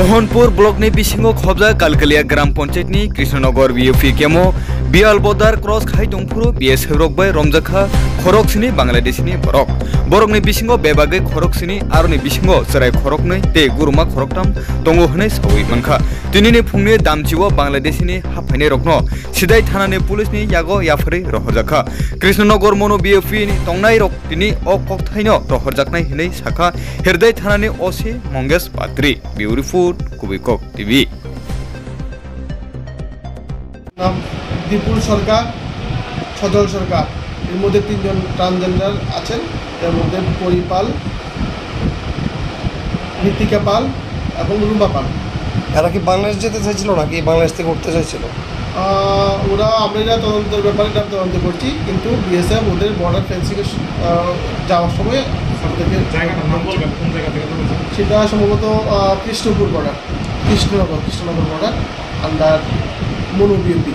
मोहनपुर ब्लॉकनि बिसिङाव खबजा कालकालिया ग्राम पंचायतनि Krishnanagar बिएफि chemo बियाल Badar cross खाइ दंफुरु बिए सौरकबाय रमजाखा खरकसिनि बांलादेशनि बरकनि बिसिङाव बेबागै खरकसिनि आरोनि बिसिङाव सराय खरकनै ते गुरुमा खरकथाम दंगो हनै सावै मोनखा दिनैनि फुंनि दामजिवा बांलादेशनि हाफायनाय रकनो सिदाय थानानि पुलिसनि यागो याफरै रहरजाखा कृष्णनगर मनो बिएफि नि तंनाय रक दिनि अ कक्थायनो रहरजाकनाय हिनै साखा हेरदाय थानानि ओसी मंगेश पात्री ब्यूटीफुल कुबिकक टीवी বিপুল সরকার সজল সরকার এর মধ্যে তিনজন ট্রান্সজেন্ডার আছেন এর মধ্যে পরিপাল ঋতিকা পাল এবং রুমা পাল এরা কি বাংলাদেশ যেতে চাইছিল নাকি বাংলাদেশ থেকে উঠতে চাইছিল ওরা আমরা তদন্তের ব্যাপারে তদন্ত করছি কিন্তু বিএসএফ ওদের বর্ডার ফেন্সিংয়ে যাওয়ার সময় আমাদেরকে সেটা সম্ভবত কৃষ্ণনগর বর্ডার আন্ডার মনো বিএনপি